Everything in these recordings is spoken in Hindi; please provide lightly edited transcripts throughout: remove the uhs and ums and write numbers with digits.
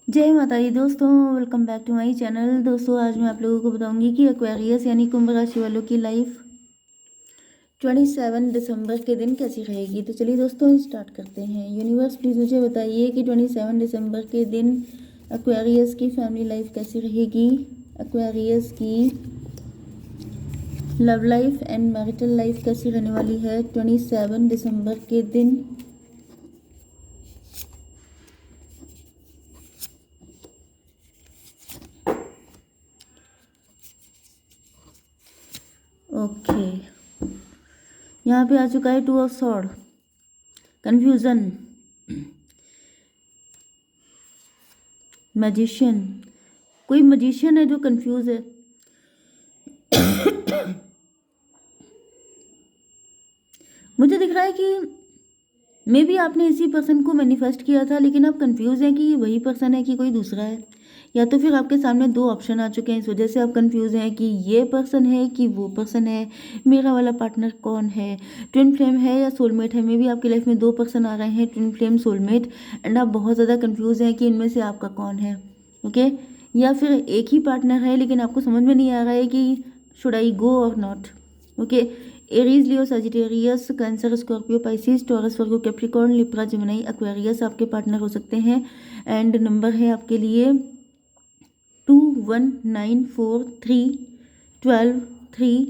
जय माता दी दोस्तों, welcome back to my channel. दोस्तों आज मैं आप लोगों को बताऊंगी कि एक्वेरियस यानी कुंभ राशि वालों की लाइफ 27 दिसंबर के दिन कैसी रहेगी। तो चलिए दोस्तों स्टार्ट करते हैं। यूनिवर्स प्लीज़ मुझे बताइए कि 27 दिसंबर के दिन एक्वेरियस की फैमिली लाइफ कैसी रहेगी, एक्वेरियस की love life and marital life कैसी रहने वाली है 27 दिसंबर के दिन। ओके, यहाँ पे आ चुका है 2 ऑफ सॉर्ड, कन्फ्यूज़न, मैजिशियन। कोई मैजिशियन है जो कंफ्यूज है। मुझे दिख रहा है कि मे बी आपने इसी पर्सन को मैनिफेस्ट किया था, लेकिन आप कंफ्यूज हैं कि ये वही पर्सन है कि कोई दूसरा है, या तो फिर आपके सामने 2 ऑप्शन आ चुके हैं, इस वजह से आप कंफ्यूज हैं कि ये पर्सन है कि वो पर्सन है, मेरा वाला पार्टनर कौन है, ट्विन फ्लेम है या सोलमेट है। मे बी आपकी लाइफ में 2 पर्सन आ रहे हैं, ट्विन फ्लेम, सोलमेट, एंड आप बहुत ज़्यादा कंफ्यूज हैं कि इनमें से आपका कौन है। ओके, या फिर एक ही पार्टनर है लेकिन आपको समझ में नहीं आ रहा है कि शुड आई गो और not. Okay, Aries, Leo, Sagittarius, cancer, Scorpio, Pisces, taurus, Virgo, Capricorn, Libra, Gemini, Aquarius आपके पार्टनर हो सकते हैं। एंड नंबर है आपके लिए 2 1 9 4 3 12 3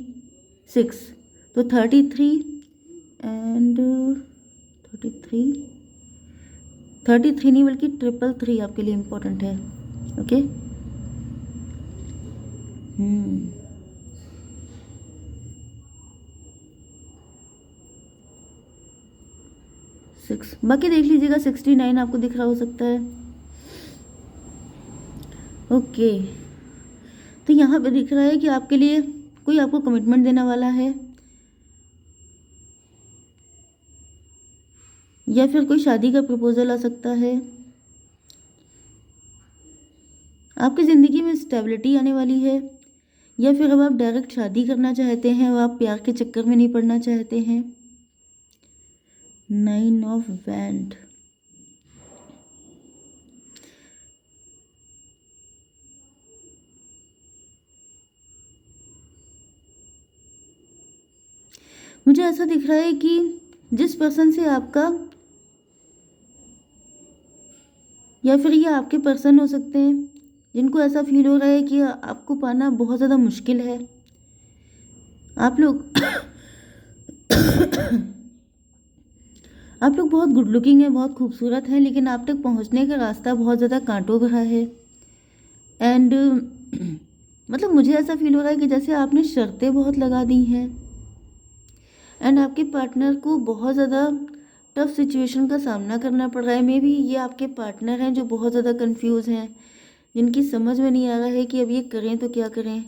6, तो 33 एंड 33 नहीं बल्कि 333 आपके लिए इम्पोर्टेंट है। ओके, 6, बाकी देख लीजिएगा। 69 आपको दिख रहा हो सकता है। ओके, तो यहाँ पे दिख रहा है कि आपके लिए कोई आपको कमिटमेंट देने वाला है, या फिर कोई शादी का प्रपोजल आ सकता है। आपकी ज़िंदगी में स्टेबिलिटी आने वाली है, या फिर अब आप डायरेक्ट शादी करना चाहते हैं और आप प्यार के चक्कर में नहीं पड़ना चाहते हैं। 9 ऑफ वैंड, मुझे ऐसा दिख रहा है कि जिस पर्सन से आपका, या फिर ये आपके पर्सन हो सकते हैं जिनको ऐसा फील हो रहा है कि आपको पाना बहुत ज़्यादा मुश्किल है। आप लोग आप लोग बहुत गुड लुकिंग हैं, बहुत खूबसूरत हैं, लेकिन आप तक पहुंचने का रास्ता बहुत ज़्यादा कांटों भरा है। एंड मतलब मुझे ऐसा फील हो रहा है कि जैसे आपने शर्तें बहुत लगा दी हैं, एंड आपके पार्टनर को बहुत ज़्यादा टफ सिचुएशन का सामना करना पड़ रहा है। मे बी ये आपके पार्टनर हैं जो बहुत ज़्यादा कंफ्यूज हैं, जिनकी समझ में नहीं आ रहा है कि अब ये करें तो क्या करें।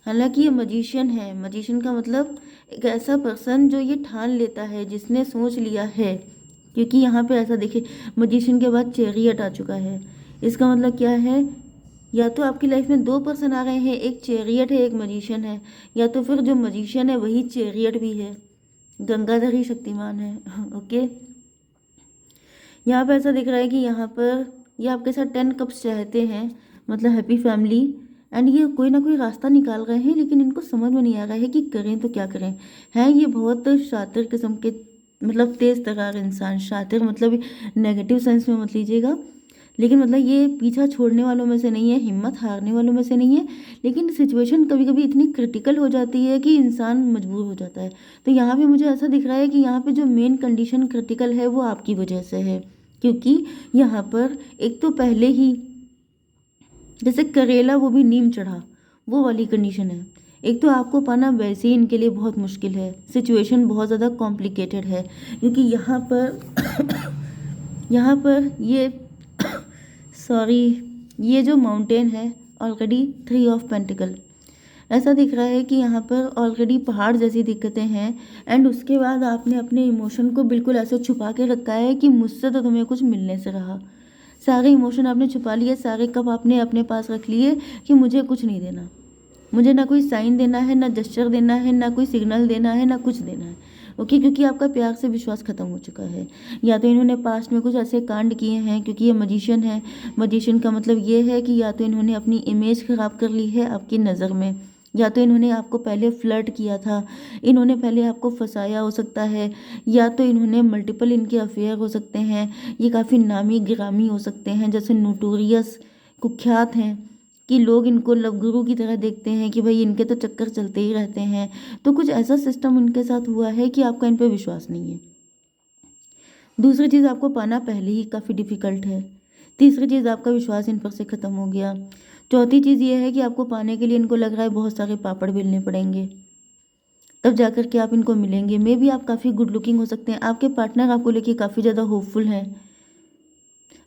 हालांकि ये मजिशियन है। मजिशियन का मतलब एक ऐसा पर्सन जो ये ठान लेता है, जिसने सोच लिया है, क्योंकि यहाँ पे ऐसा देखिए, मजिशियन के बाद चैरियट आ चुका है। इसका मतलब क्या है, या तो आपकी लाइफ में 2 पर्सन आ रहे हैं, एक चैरियट है एक मजिशियन है, या तो फिर जो मजिशियन है वही चैरियट भी है, गंगाधर ही शक्तिमान है। ओके, यहाँ पर ऐसा दिख रहा है कि यहाँ पर ये आपके साथ 10 कप्स चाहते हैं, मतलब हैप्पी फैमिली, एंड ये कोई ना कोई रास्ता निकाल रहे हैं, लेकिन इनको समझ में नहीं आ रहा है कि करें तो क्या करें। हैं ये बहुत शातिर किस्म के, मतलब तेज़ तर्रार इंसान। शातिर मतलब नेगेटिव सेंस में मत लीजिएगा, लेकिन मतलब ये पीछा छोड़ने वालों में से नहीं है, हिम्मत हारने वालों में से नहीं है, लेकिन सिचुएशन कभी कभी इतनी क्रिटिकल हो जाती है कि इंसान मजबूर हो जाता है। तो यहाँ पे मुझे ऐसा दिख रहा है कि यहाँ पे जो मेन कंडीशन क्रिटिकल है वो आपकी वजह से है, क्योंकि यहाँ पर एक तो पहले ही जैसे करेला वो भी नीम चढ़ा, वो वाली कंडीशन है। एक तो आपको पाना वैसे ही इनके लिए बहुत मुश्किल है, सिचुएशन बहुत ज़्यादा कॉम्प्लिकेटेड है, क्योंकि यहाँ पर ये सॉरी, ये जो माउंटेन है ऑलरेडी 3 ऑफ पेंटिकल, ऐसा दिख रहा है कि यहाँ पर ऑलरेडी पहाड़ जैसी दिक्कतें हैं, एंड उसके बाद आपने अपने इमोशन को बिल्कुल ऐसे छुपा के रखा है कि मुझसे तो तुम्हें कुछ मिलने से रहा। सारे इमोशन आपने छुपा लिए, सारे कप आपने अपने पास रख लिए कि मुझे कुछ नहीं देना, मुझे ना कोई साइन देना है, ना जेस्चर देना है, ना कोई सिग्नल देना है, ना कुछ देना है। ओके, क्योंकि आपका प्यार से विश्वास खत्म हो चुका है। या तो इन्होंने पास्ट में कुछ ऐसे कांड किए हैं, क्योंकि ये मजिशियन है। मजिशियन का मतलब ये है कि या तो इन्होंने अपनी इमेज खराब कर ली है आपकी नज़र में, या तो इन्होंने आपको पहले फ्लर्ट किया था, इन्होंने पहले आपको फंसाया हो सकता है, या तो इन्होंने मल्टीपल इनके अफेयर हो सकते हैं। ये काफ़ी नामी गिरामी हो सकते हैं, जैसे नोटोरियस, कुख्यात हैं कि लोग इनको लव गुरु की तरह देखते हैं कि भाई इनके तो चक्कर चलते ही रहते हैं। तो कुछ ऐसा सिस्टम इनके साथ हुआ है कि आपका इन पर विश्वास नहीं है। दूसरी चीज़, आपको पाना पहले ही काफ़ी डिफ़िकल्ट है। तीसरी चीज़, आपका विश्वास इन पर से ख़त्म हो गया। चौथी चीज़ ये है कि आपको पाने के लिए इनको लग रहा है बहुत सारे पापड़ बेलने पड़ेंगे, तब जाकर के आप इनको मिलेंगे। मे बी आप काफ़ी गुड लुकिंग हो सकते हैं, आपके पार्टनर आपको लेके काफ़ी ज़्यादा होपफुल हैं,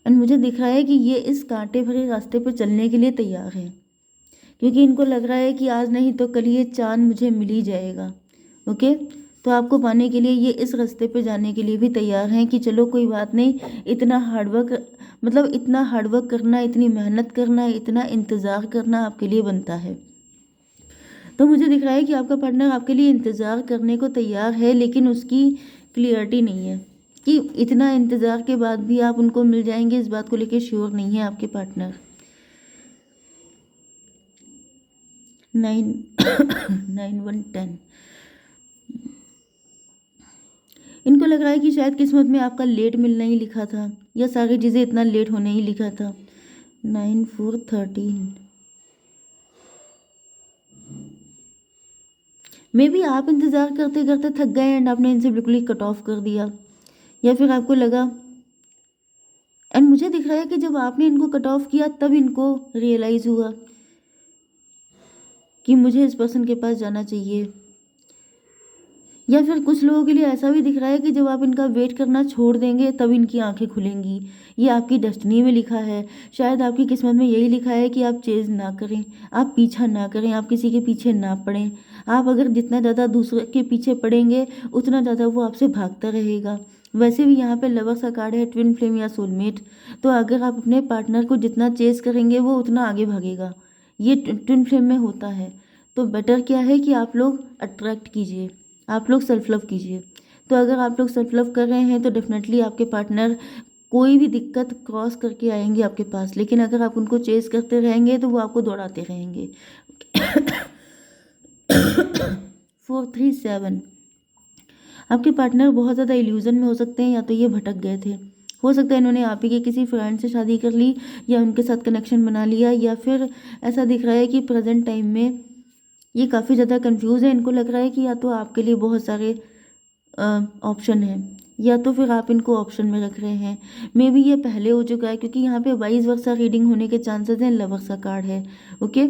एंड मुझे दिख रहा है कि ये इस कांटे भरे रास्ते पर चलने के लिए तैयार है, क्योंकि इनको लग रहा है कि आज नहीं तो कल ये चांद मुझे मिल ही जाएगा। ओके, तो आपको पाने के लिए ये इस रास्ते पे जाने के लिए भी तैयार हैं कि चलो कोई बात नहीं, इतना हार्डवर्क, मतलब इतना हार्डवर्क करना, इतनी मेहनत करना, इतना इंतज़ार करना आपके लिए बनता है। तो मुझे दिख रहा है कि आपका पार्टनर आपके लिए इंतज़ार करने को तैयार है, लेकिन उसकी क्लियरिटी नहीं है कि इतना इंतज़ार के बाद भी आप उनको मिल जाएंगे, इस बात को लेकर श्योर नहीं है आपके पार्टनर। 9 9 1 10, इनको लग रहा है कि शायद किस्मत में आपका लेट मिलना ही लिखा था, या सारी चीज़ें इतना लेट होने ही लिखा था। 9 4 13, मे बी आप इंतज़ार करते करते थक गए एंड आपने इनसे बिल्कुल ही कट ऑफ कर दिया, या फिर आपको लगा, एंड मुझे दिख रहा है कि जब आपने इनको कट ऑफ किया तब इनको रियलाइज़ हुआ कि मुझे इस पर्सन के पास जाना चाहिए। या फिर कुछ लोगों के लिए ऐसा भी दिख रहा है कि जब आप इनका वेट करना छोड़ देंगे तब इनकी आंखें खुलेंगी। ये आपकी डेस्टिनी में लिखा है, शायद आपकी किस्मत में यही लिखा है कि आप चेज़ ना करें, आप पीछा ना करें, आप किसी के पीछे ना पड़ें। आप अगर जितना ज़्यादा दूसरे के पीछे पड़ेंगे उतना ज़्यादा वो आपसे भागता रहेगा। वैसे भी यहाँ पे लवर्स का कार्ड है, ट्विन फ्लेम या सोलमेट। तो अगर आप अपने पार्टनर को जितना चेज़ करेंगे वो उतना आगे भागेगा, ये ट्विन फ्लेम में होता है। तो बेटर क्या है कि आप लोग अट्रैक्ट कीजिए, आप लोग सेल्फ लव कीजिए। तो अगर आप लोग सेल्फ लव कर रहे हैं तो डेफिनेटली आपके पार्टनर कोई भी दिक्कत क्रॉस करके आएंगे आपके पास, लेकिन अगर आप उनको चेज करते रहेंगे तो वो आपको दौड़ाते रहेंगे। 4 3 7, आपके पार्टनर बहुत ज़्यादा इल्यूजन में हो सकते हैं, या तो ये भटक गए थे, हो सकता है इन्होंने आप ही के किसी फ्रेंड से शादी कर ली या उनके साथ कनेक्शन बना लिया, या फिर ऐसा दिख रहा है कि प्रेजेंट टाइम में ये काफ़ी ज़्यादा कंफ्यूज है। इनको लग रहा है कि या तो आपके लिए बहुत सारे ऑप्शन हैं, या तो फिर आप इनको ऑप्शन में रख रहे हैं। मे बी ये पहले हो चुका है, क्योंकि यहाँ पे वाइस वर्सा रीडिंग होने के चांसेस हैं, लवर्स का कार्ड है। ओके,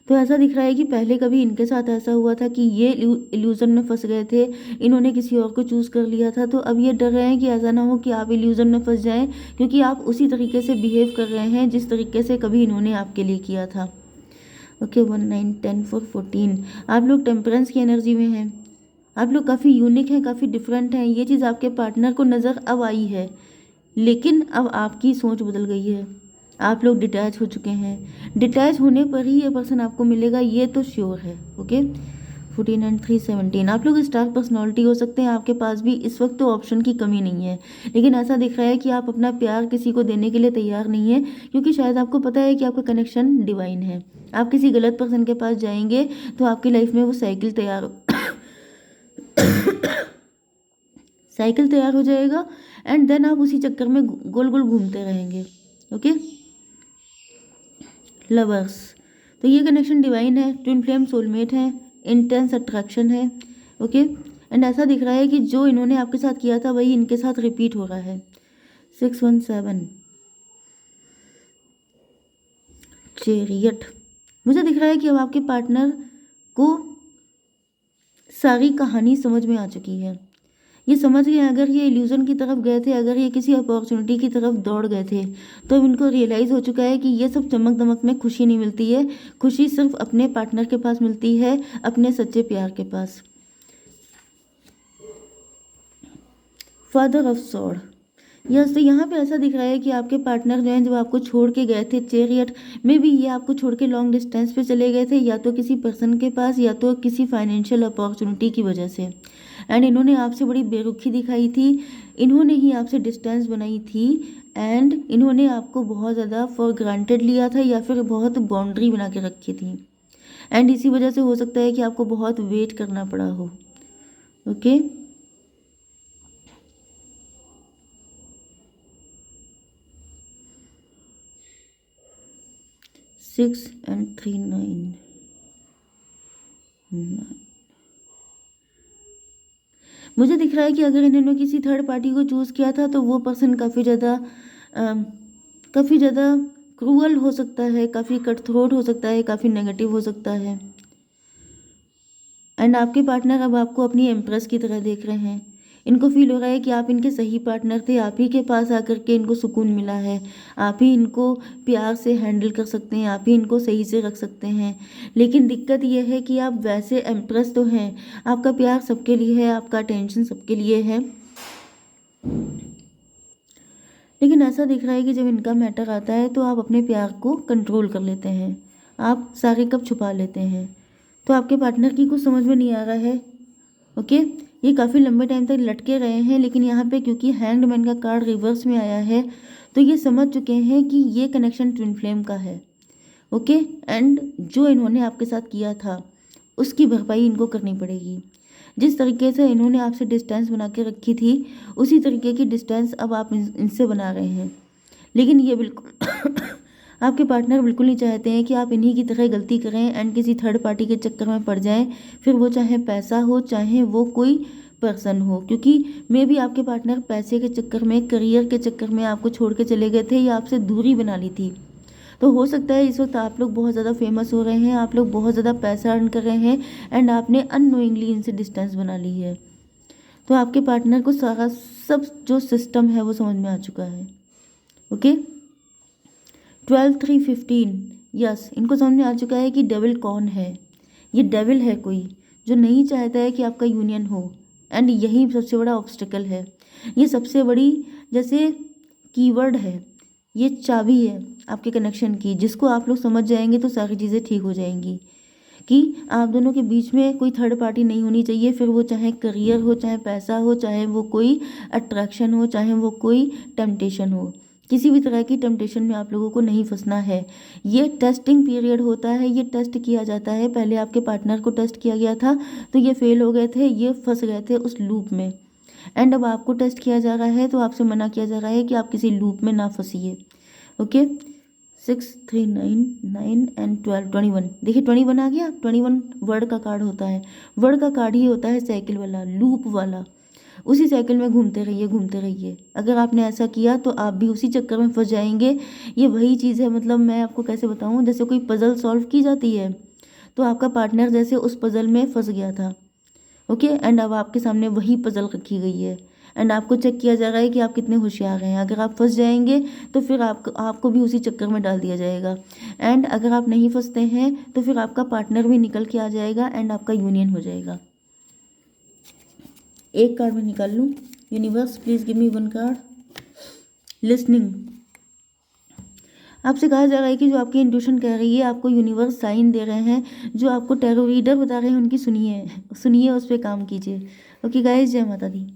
तो ऐसा दिख रहा है कि पहले कभी इनके साथ ऐसा हुआ था कि ये इल्यूजन में फंस गए थे, इन्होंने किसी और को चूज़ कर लिया था। तो अब ये डर रहे हैं कि ऐसा ना हो कि आप इल्यूजन में फंस जाएं, क्योंकि आप उसी तरीके से बिहेव कर रहे हैं जिस तरीके से कभी इन्होंने आपके लिए किया था। ओके, 1 9 10 4 14, आप लोग टेम्परेंस की एनर्जी में हैं, आप लोग काफ़ी यूनिक हैं, काफ़ी डिफरेंट हैं। ये चीज़ आपके पार्टनर को नज़र अब आई है, लेकिन अब आपकी सोच बदल गई है, आप लोग डिटैच हो चुके हैं। डिटैच होने पर ही ये पर्सन आपको मिलेगा, ये तो श्योर है। ओके, 14 एंड 3 17, आप लोग स्टार पर्सनालिटी हो सकते हैं, आपके पास भी इस वक्त तो ऑप्शन की कमी नहीं है, लेकिन ऐसा दिख रहा है कि आप अपना प्यार किसी को देने के लिए तैयार नहीं है, क्योंकि शायद आपको पता है कि आपका कनेक्शन डिवाइन है। आप किसी गलत पर्सन के पास जाएंगे तो आपकी लाइफ में वो साइकिल तैयार हो जाएगा, एंड देन आप उसी चक्कर में गोल गोल घूमते रहेंगे। ओके, लवर्स, तो ये कनेक्शन डिवाइन है, ट्विन फ्लेम सोलमेट है, इंटेंस अट्रैक्शन है। ओके, एंड ऐसा दिख रहा है कि जो इन्होंने आपके साथ किया था वही इनके साथ रिपीट हो रहा है। 6 1 7, चैरियट, मुझे दिख रहा है कि अब आपके पार्टनर को सारी कहानी समझ में आ चुकी है। ये समझ गए, अगर ये इल्यूजन की तरफ गए थे, अगर ये किसी अपॉर्चुनिटी की तरफ दौड़ गए थे, तो अब इनको रियलाइज़ हो चुका है कि ये सब चमक दमक में खुशी नहीं मिलती है। खुशी सिर्फ अपने पार्टनर के पास मिलती है, अपने सच्चे प्यार के पास। फादर ऑफ सॉर्ड, यस, तो यहाँ पे ऐसा दिख रहा है कि आपके पार्टनर जो हैं, जब आपको छोड़ के गए थे चैरियट में भी, ये आपको छोड़ के लॉन्ग डिस्टेंस पे चले गए थे, या तो किसी पर्सन के पास या तो किसी फाइनेंशियल अपॉर्चुनिटी की वजह से। एंड इन्होंने आपसे बड़ी बेरुखी दिखाई थी, इन्होंने ही आपसे डिस्टेंस बनाई थी, एंड इन्होंने आपको बहुत ज़्यादा फॉर ग्रांटेड लिया था या फिर बहुत बाउंड्री बना के रखी थी। एंड इसी वजह से हो सकता है कि आपको बहुत वेट करना पड़ा हो। ओके, 6 and 3 9 मुझे दिख रहा है कि अगर इन्होंने किसी थर्ड पार्टी को चूज़ किया था तो वो पर्सन काफ़ी ज़्यादा क्रूअल हो सकता है, काफ़ी कट थ्रोट हो सकता है, काफ़ी नेगेटिव हो सकता है। एंड आपके पार्टनर अब आपको अपनी एम्प्रेस की तरह देख रहे हैं। इनको फील हो रहा है कि आप इनके सही पार्टनर थे, आप ही के पास आकर के इनको सुकून मिला है, आप ही इनको प्यार से हैंडल कर सकते हैं, आप ही इनको सही से रख सकते हैं। लेकिन दिक्कत यह है कि आप वैसे एम्प्रेस तो हैं, आपका प्यार सबके लिए है, आपका अटेंशन सबके लिए है, लेकिन ऐसा दिख रहा है कि जब इनका मैटर आता है तो आप अपने प्यार को कंट्रोल कर लेते हैं, आप सारे कप छुपा लेते हैं। तो आपके पार्टनर की कुछ समझ में नहीं आ रहा है। ओके, ये काफ़ी लंबे टाइम तक लटके रहे हैं, लेकिन यहाँ पे क्योंकि हैंग्ड मैन का कार्ड रिवर्स में आया है तो ये समझ चुके हैं कि ये कनेक्शन ट्विन फ्लेम का है। ओके, एंड जो इन्होंने आपके साथ किया था उसकी भरपाई इनको करनी पड़ेगी। जिस तरीके से इन्होंने आपसे डिस्टेंस बना के रखी थी उसी तरीके की डिस्टेंस अब आप इनसे बना रहे हैं। लेकिन ये बिल्कुल आपके पार्टनर बिल्कुल नहीं चाहते हैं कि आप इन्हीं की तरह गलती करें एंड किसी थर्ड पार्टी के चक्कर में पड़ जाएं, फिर वो चाहे पैसा हो चाहे वो कोई पर्सन हो, क्योंकि मे भी आपके पार्टनर पैसे के चक्कर में, करियर के चक्कर में आपको छोड़ के चले गए थे या आपसे दूरी बना ली थी। तो हो सकता है इस वक्त आप लोग बहुत ज़्यादा फेमस हो रहे हैं, आप लोग बहुत ज़्यादा पैसा अर्न कर रहे हैं एंड आपने अननोइंगली इनसे डिस्टेंस बना ली है। तो आपके पार्टनर को सारा सब जो सिस्टम है वो समझ में आ चुका है। ओके, 12 3 15, यस, इनको समझ में आ चुका है कि डेविल कौन है। ये डेविल है कोई जो नहीं चाहता है कि आपका यूनियन हो, एंड यही सबसे बड़ा ऑब्स्टिकल है। ये सबसे बड़ी जैसे कीवर्ड है, ये चाबी है आपके कनेक्शन की, जिसको आप लोग समझ जाएंगे तो सारी चीज़ें ठीक हो जाएंगी कि आप दोनों के बीच में कोई थर्ड पार्टी नहीं होनी चाहिए, फिर वो चाहे करियर हो, चाहे पैसा हो, चाहे वो कोई अट्रैक्शन हो, चाहे वो कोई टेम्पटेशन हो, किसी भी तरह की टेम्पटेशन में आप लोगों को नहीं फंसना है। ये टेस्टिंग पीरियड होता है, ये टेस्ट किया जाता है। पहले आपके पार्टनर को टेस्ट किया गया था तो ये फेल हो गए थे, ये फंस गए थे उस लूप में, एंड अब आपको टेस्ट किया जा रहा है तो आपसे मना किया जा रहा है कि आप किसी लूप में ना फंसिए। ओके, 6 3 9 9 एंड 12 21, देखिए 21 आ गया। 21 वर्ड का कार्ड होता है, वर्ड का कार्ड ही होता है साइकिल वाला, लूप वाला। उसी साइकिल में घूमते रहिए, घूमते रहिए। अगर आपने ऐसा किया तो आप भी उसी चक्कर में फंस जाएंगे। ये वही चीज़ है, मतलब मैं आपको कैसे बताऊं, जैसे कोई पज़ल सॉल्व की जाती है तो आपका पार्टनर जैसे उस पज़ल में फंस गया था। ओके, एंड अब आपके सामने वही पज़ल रखी गई है एंड आपको चेक किया जा रहा है कि आप कितने होशियार हैं। अगर आप फंस जाएंगे तो फिर आपको भी उसी चक्कर में डाल दिया जाएगा, एंड अगर आप नहीं फंसते हैं तो फिर आपका पार्टनर भी निकल के आ जाएगा एंड आपका यूनियन हो जाएगा। एक कार्ड में निकाल लूँ। Universe please give me one card. Listening, आपसे कहा जा रहा है कि जो आपकी इंट्यूशन कह रही है, आपको यूनिवर्स साइन दे रहे हैं, जो आपको टैरो रीडर बता रहे हैं उनकी सुनिए, सुनिए, उस पर काम कीजिए। ओके गाइस, जय माता दी।